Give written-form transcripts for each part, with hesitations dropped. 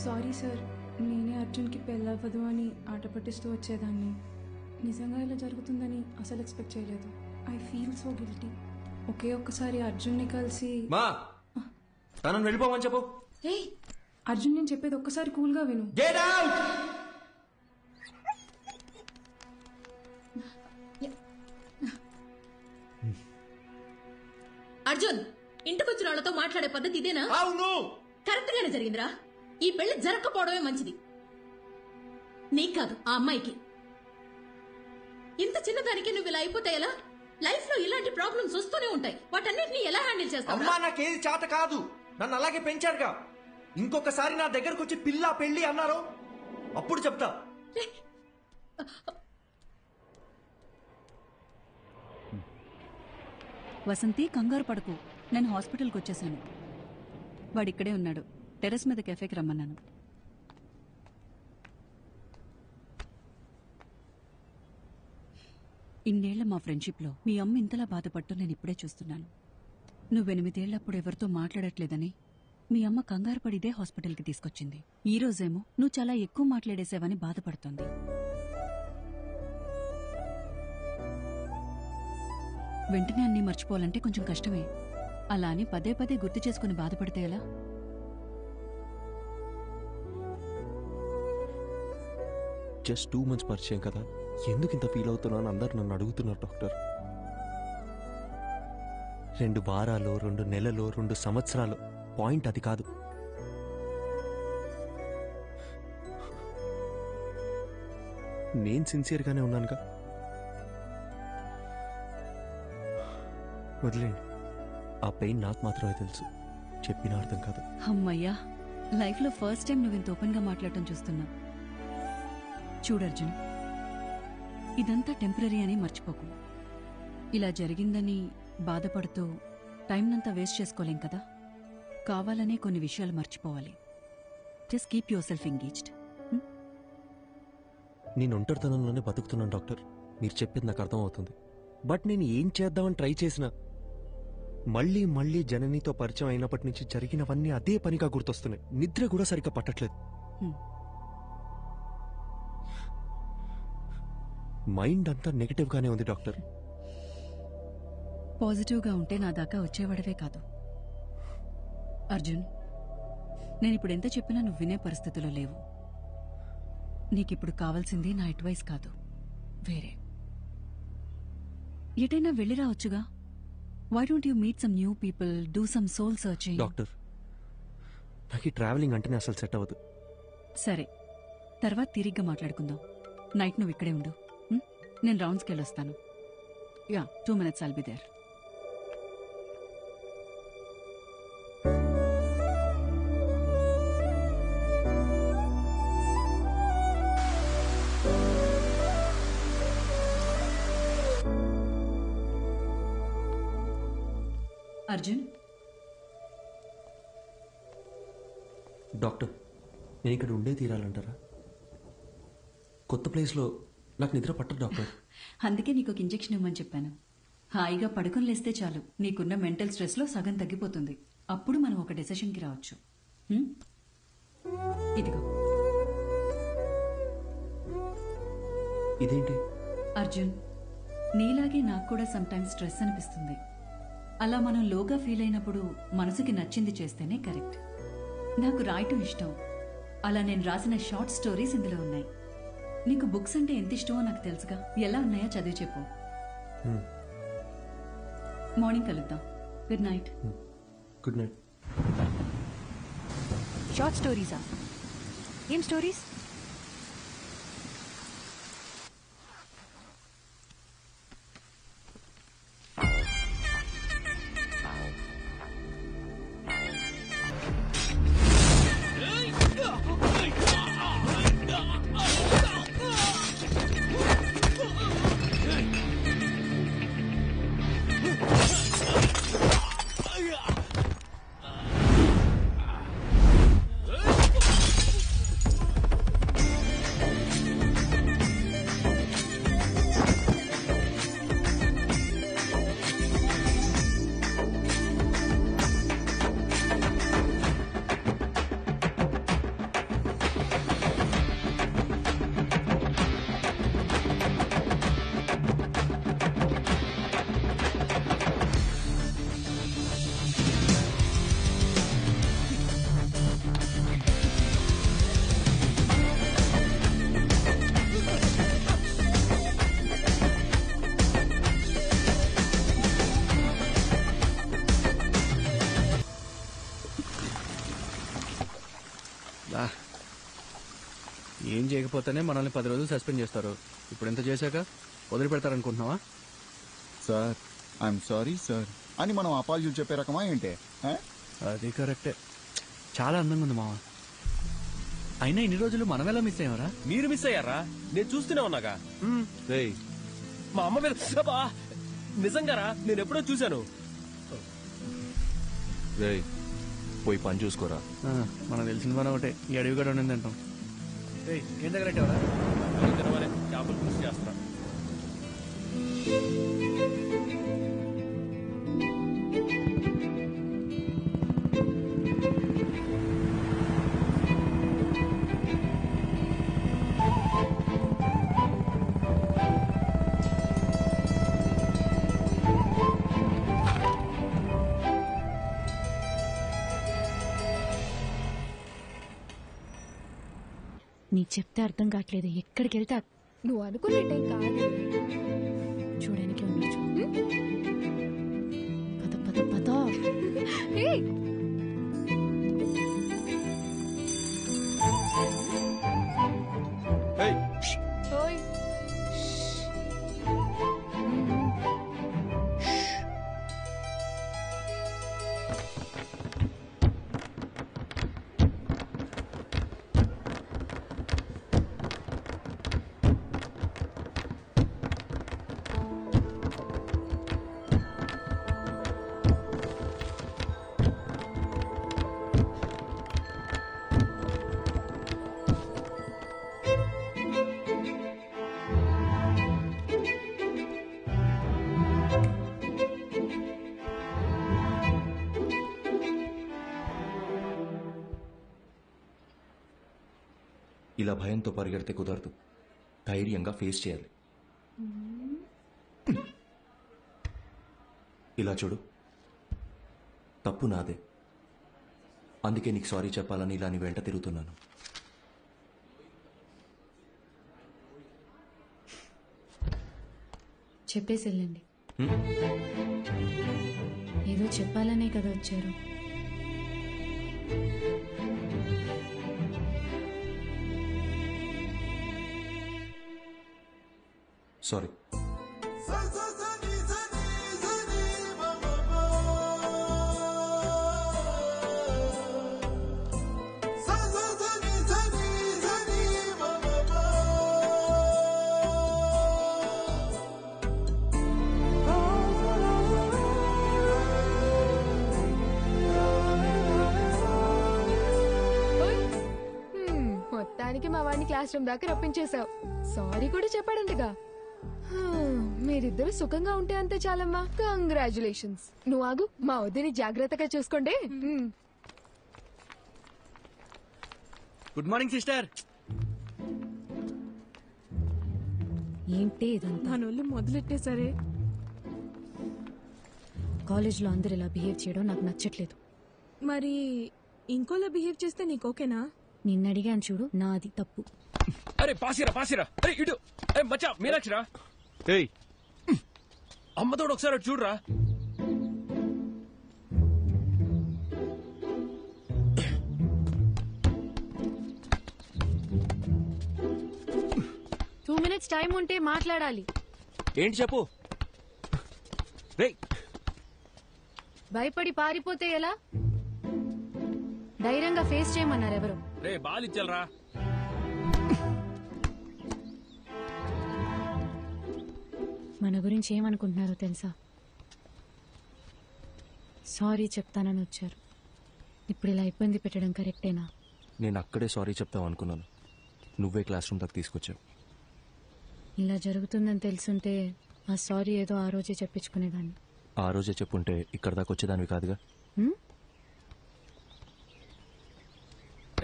Sorry sir, నేనే అర్జున్కి పెళ్ళవ్వదు అని ఆట పట్టిస్తూ వచ్చేదాన్ని. నిజంగా ఇలా జరుగుతుందని అసలు ఎక్స్పెక్ట్ చేయలేదు. I feel so guilty. ఒకే ఒక్కసారి అర్జున్ని కలిసి తనని వెళ్ళిపోమని చెప్పు. అర్జున్, నేను చెప్పేది ఒక్కసారి కూల్గా విను. Get out. అర్జున్, ఇంటికొచ్చిన వాళ్ళతో మాట్లాడే పద్ధతి ఇదేనా? అవును, కరెక్ట్ గానే జరిగిందిరా. ఈ పెళ్లి జరగకపోవడమే మంచిది. నీకు కాదు, ఆ అమ్మాయికి. ఇంత చిన్నదానికి నువ్వు ఇలా అయిపోతే ఎలా? లైఫ్ లో ఇలాంటి ప్రాబ్లమ్స్ వస్తూనే ఉంటాయి. వాటన్నిటిని ఎలా హ్యాండిల్ చేస్తావు? అమ్మా, నాకేది చేత కాదు. నన్ను అలాగే పెంచారుగా. ఇంకొకసారి నా దగ్గరకు వచ్చి పిల్ల పెళ్లి అన్నారు, అప్పుడు చెప్తా. వసంతి, కంగారు పడకు. నేను హాస్పిటల్కి వచ్చేసాను. వాడిక్కడే ఉన్నాడు. టెర్రస్ మీద కెఫేకి రమ్మన్నాను. ఇన్నేళ్ల మా ఫ్రెండ్షిప్లో మీ అమ్మ ఇంతలా బాధపడ్డం నేను ఇప్పుడే చూస్తున్నాను. నువ్వు 8 ఏళ్లప్పుడు ఎవరితో మాట్లాడట్లేదని మీ అమ్మ కంగారు పడిదే హాస్పిటల్కి తీసుకొచ్చింది. ఈ రోజేమో నువ్వు చాలా ఎక్కువ మాట్లాడేసావని బాధపడుతోంది. వెంటనే అన్నీ మర్చిపోవాలంటే కొంచెం కష్టమే. అలా అని పదే పదే గుర్తు చేసుకుని బాధపడితే ఎలా? జస్ట్ 2 months పరిచయం కదా, ఎందుకు ఇంత ఫీల్ అవుతున్నాను అందరు నన్ను అడుగుతున్నారు డాక్టర్. 2 వారాలు, 2 నెలలు, 2 సంవత్సరాలు, పాయింట్ అది కాదు. నేను సిన్సియర్గానే ఉన్నానుగా. వదిలేండి, ఆ పెయిన్ నాకు మాత్రమే తెలుసు, చెప్పిన అర్థం కాదు. అమ్మయ్యా, లైఫ్లో ఫస్ట్ టైం నువ్వు ఇంత ఓపెన్గా మాట్లాడటం చూస్తున్నా. చూడర్జున్, ఇదంతా టెంపరీ అని మర్చిపోకు. ఇలా జరిగిందని బాధపడుతూ టైంనంతా వేస్ట్ చేసుకోలేం కదా. కావాలనే కొన్ని విషయాలు మర్చిపోవాలి. Just keep your self engaged. నేను ఒంటరితనంలోనే బతుకుతున్నాను డాక్టర్, మీరు చెప్పేది నాకు అర్థమవుతుంది. బట్ నేను ఏం చేద్దామని ట్రై చేసినా మళ్ళీ మళ్ళీ జననితో పరిచయం అయినప్పటి నుంచి జరిగినవన్నీ అదే పనిగా గుర్తొస్తున్నాయి. నిద్ర కూడా సరిగ్గా పట్టట్లేదు. మైండ్ అంతా నెగటివ్గానే ఉంది డాక్టర్. పాజిటివ్గా ఉంటే నా దాకా వచ్చేవాడవే కాదు. అర్జున్, నేనిప్పుడు ఎంత చెప్పినా నువ్వు వినే పరిస్థితిలో లేవు. నీకిప్పుడు కావాల్సింది నా అడ్వైస్ కాదు, వేరే. ఎటైనా వెళ్ళి రావచ్చుగా. Why don't you meet some new people, do some soul searching? Doctor, నాకు ఈ ట్రావెలింగ్ అంటేనే అసలు సెట్ అవ్వదు. సరే, తర్వాత తిరిగ్గా మాట్లాడుకుందాం. నైట్ నువ్వు ఇక్కడే ఉండు. నేను రౌండ్స్కి వెళ్ళొస్తాను. 2 minutes I'll be there. Arjun, doctor, నేను ఇక్కడ ఉండే తీరాలంటారా? కొత్త ప్లేస్లో నాకు నిద్ర పట్టదు డాక్టర్. అందుకే నీకు ఒక ఇంజెక్షన్ ఇవ్వమని చెప్పాను. హాయిగా పడుకొని లేస్తే చాలు, నీకున్న మెంటల్ స్ట్రెస్లో సగం తగ్గిపోతుంది. అప్పుడు మనం ఒక డెసిషన్కి రావచ్చు. ఇదిగో. ఇదేంటి? అర్జున్, నీలాగే నాకు కూడా సమ్టైమ్స్ స్ట్రెస్ అనిపిస్తుంది. అలా మనం లోగా ఫీల్ అయినప్పుడు మనసుకి నచ్చింది చేస్తేనే కరెక్ట్. నాకు రాయటం ఇష్టం. అలా నేను రాసిన షార్ట్ స్టోరీస్ ఇందులో ఉన్నాయి. నీకు బుక్స్ అంటే ఎంత ఇష్టమో నాకు తెలుసుగా. ఎలా ఉన్నాయో చదివి చెప్పు. మార్నింగ్ కలుద్దాం. Good night. Good night. Short స్టోరీసా? ఏం స్టోరీస్? ఏం చేయకపోతేనే మనల్ని 10 రోజులు సస్పెండ్ చేస్తారు. ఇప్పుడు ఎంత చేశాక వదిలిపెడతారనుకుంటున్నావా? సార్ ఐఎమ్ సారీ సార్ అని మనం అపాలజీలు చెప్పే రకమా ఏంటి? అది కరెక్టే. చాలా అందంగా ఉంది మావా. అయినా ఇన్ని రోజులు మనం ఎలా మిస్ అయ్యారా? మీరు మిస్ అయ్యారా? నేను చూస్తూనే ఉన్నాగా. రేయ్ మా అమ్మ మీద అబ్బా! నిజంగారా నేను ఎప్పుడో చూశాను. రేయ్ పోయి పని చూసుకోరా. మనకు తెలిసిన పని ఒకటే, ఈ అడవి కూడా ఉండింది అంటాం. ఏం దగ్గర చేపలు పులుసు చేస్తా. నీకు చెప్తే అర్థం కావట్లేదు. ఎక్కడికి వెళ్తా నువ్వు అనుకునేటేం కాదు. చూడడానికి ఉండొచ్చు. పద పద పద. ఓయ్ ఇలా భయంతో పరిగెడితే కుదరదు. ధైర్యంగా ఫేస్ చేయాలి. ఇలా చూడు, తప్పు నాదే. అందుకే నీకు సారీ చెప్పాలని ఇలా నీ వెంట తిరుగుతున్నాను. చెప్పేసి వెళ్ళండి. ఏదో చెప్పాలనే కదా వచ్చారు. సారీ. మొత్తానికి మా వాడిని క్లాస్ రూమ్ దాకా రప్పించేశావు. సారీ కూడా చెప్పాడంటగా. మీరిద్దరు సుఖంగా ఉంటే అంతే చాలమ్మా. కంగ్రాచులేషన్స్. నువ్వు ఆగు, మా వద్దని జాగ్రత్తగా చూసుకోండి. Good morning sister. ఏంటి ఇదంతా? మనోళ్ళు మొదలెట్టేసరే. కాలేజ్లో అందరు ఇలా బిహేవ్ చేయడం నాకు నచ్చట్లేదు. మరి ఇంకోలా బిహేవ్ చేస్తే నీకు ఓకేనా? నిన్ను అడిగాను చూడు, నాది తప్పు. అరే పాసిరా పాసిరా. అరే ఇటు. మచ్చా మీనాక్షిరా. ఏయ్ అమ్మతోడు ఒకసారి అటు చూడరా. టూ మినిట్స్ టైం ఉంటే మాట్లాడాలి. ఏంటి చెప్పు. రేయ్ భయపడి పారిపోతే ఎలా? ధైర్యంగా ఫేస్ చేయమన్నారు ఎవరు? రే బాల్ ఇచ్చాలరా. మన గురించి ఏమనుకుంటున్నారో తెలుసా? సారీ చెప్తానని వచ్చారు. ఇప్పుడు ఇలా ఇబ్బంది పెట్టడం కరెక్టేనా? నేను అక్కడే సారీ చెప్తావు అనుకున్నాను. నువ్వే క్లాస్ రూమ్ దాకా తీసుకొచ్చావు. ఇలా జరుగుతుందని తెలుసుంటే ఆ సారీ ఏదో ఆ రోజే చెప్పించుకునేదాన్ని. ఆ రోజే చెప్పుంటే ఇక్కడ దాకా వచ్చేదానివి కాదుగా.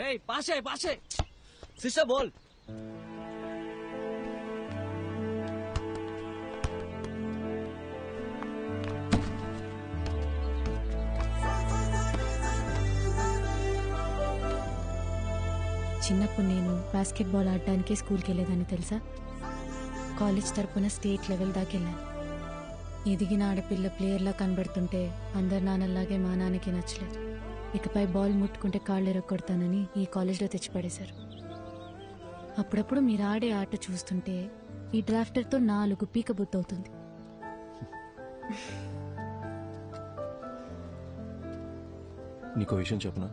రేయ్ పాసే పాసే. సిస్టర్ బోల్. చిన్నప్పుడు నేను బాస్కెట్బాల్ ఆడడానికి స్కూల్కి వెళ్ళేదాన్ని తెలుసా? కాలేజ్ తరపున స్టేట్ లెవెల్ దాకా వెళ్ళాను. ఎదిగిన ఆడపిల్ల ప్లేయర్లా కనబడుతుంటే అందరు నాన్నలాగే మా నాన్నకి నచ్చలేదు. ఇకపై బాల్ ముట్టుకుంటే కాళ్ళు ఎరగొడతానని ఈ కాలేజ్లో తెచ్చిపడేశారు. అప్పుడప్పుడు మీరు ఆడే ఆట చూస్తుంటే ఈ డ్రాఫ్టర్తో 4 పీక బుద్ధవుతుంది. నీకో విషయం చెప్పనా?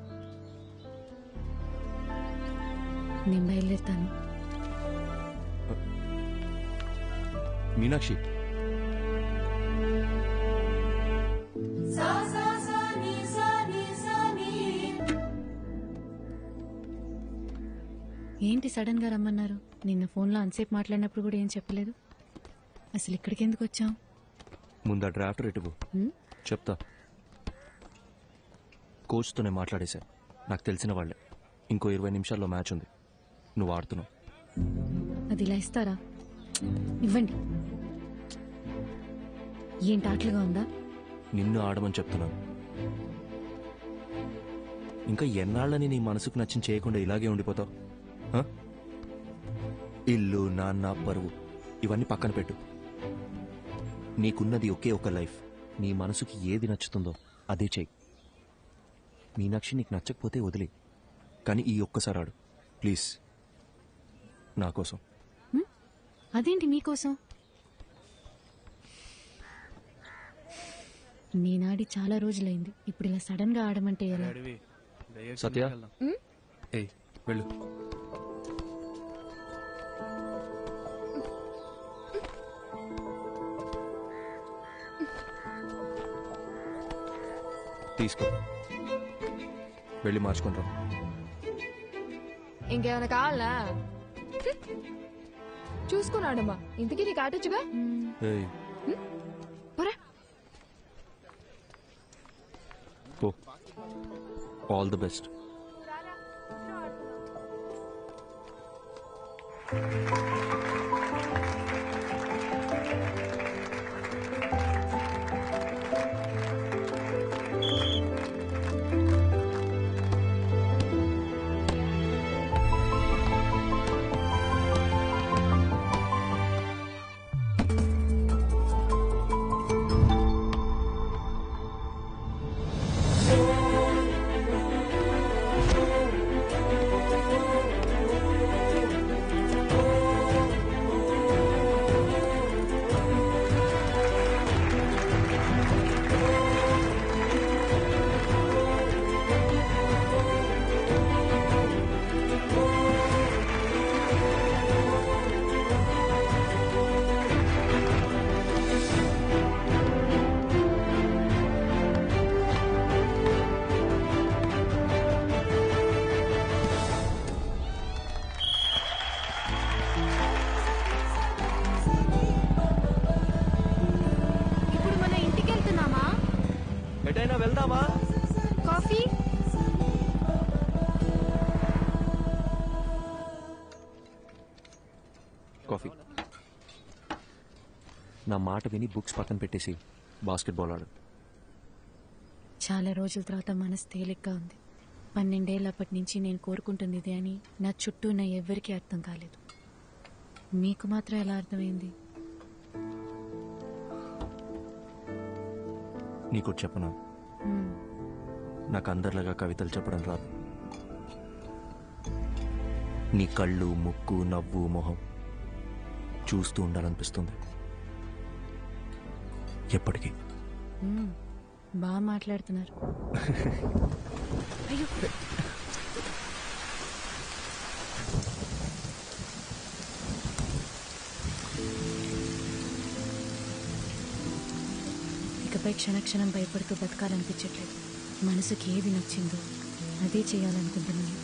నేను బయలుదేరుతాను. మీనాక్షి, ఏంటి సడన్ గా రమ్మన్నారు? నిన్న ఫోన్లో అంతసేపు మాట్లాడినప్పుడు కూడా ఏం చెప్పలేదు. అసలు ఇక్కడికి ఎందుకు వచ్చాం? ముందు ఆ డ్రాఫ్ట్ ఇటువు, చెప్తా. కోచ్తోనే మాట్లాడేశా, నాకు తెలిసిన వాళ్ళే. ఇంకో 20 నిమిషాల్లో మ్యాచ్ ఉంది, నువ్వు ఆడుతున్నావు. అది ఇలా ఇస్తారా? ఇవ్వండి. ఏంటి ఆటలుగా ఉందా? నిన్ను ఆడమని చెప్తున్నాను. ఇంకా ఎన్నాళ్ళని నీ మనసుకు నచ్చిన చేయకుండా ఇలాగే ఉండిపోతావు? ఇల్లు, నాన్న, పరువు ఇవన్నీ పక్కన పెట్టు. నీకున్నది ఒకే ఒక లైఫ్. నీ మనసుకి ఏది నచ్చుతుందో అదే చెయ్యి. మీనాక్షి, నీకు నచ్చకపోతే వదిలే, కానీ ఈ ఒక్కసారి ఆడు ప్లీజ్, నా కోసం. అదేంటి మీకోసం? నేనాడి చాలా రోజులైంది, ఇప్పుడు ఇలా సడన్ గా ఆడమంటే ఎలా? సత్య, ఏయ్ వెళ్ళు. తీసుకో, వెళ్ళి మార్చుకుంటాం. ఇంకేమైనా కావాలా? చూసుకున్నాడమ్మా, ఇంతకీ నీకు ఆటొచ్చుగా. ఏయ్ పోరా. పో. All the best. ఇప్పుడు మన ఇంటికి వెళ్తున్నామా? ఎటైనా వెళ్దామా? కాఫీ? కాఫీ. నా మాట విని బుక్స్ పక్కన పెట్టేసి బాస్కెట్బాల్ ఆడు. చాలా రోజుల తర్వాత మనసు తేలిగ్గా ఉంది. 12 ఏళ్ళప్పటి నుంచి నేను కోరుకుంటుంది ఇదే అని నా చుట్టూ ఉన్న ఎవ్వరికీ అర్థం కాలేదు. మీకు మాత్రం ఎలా అర్థమైంది? నీకు చెప్పనా, నాకు అందరిలాగా కవితలు చెప్పడం రాదు. నీ కళ్ళు, ముక్కు, నవ్వు, మొహం చూస్తూ ఉండాలనిపిస్తుంది ఎప్పటికీ. బాగా మాట్లాడుతున్నారు. అయ్యో, ఇకపై క్షణక్షణం భయపడుతూ బతకాలనిపించట్లేదు. మనసుకి ఏది నచ్చిందో అదే చేయాలనుకుంటున్నాను.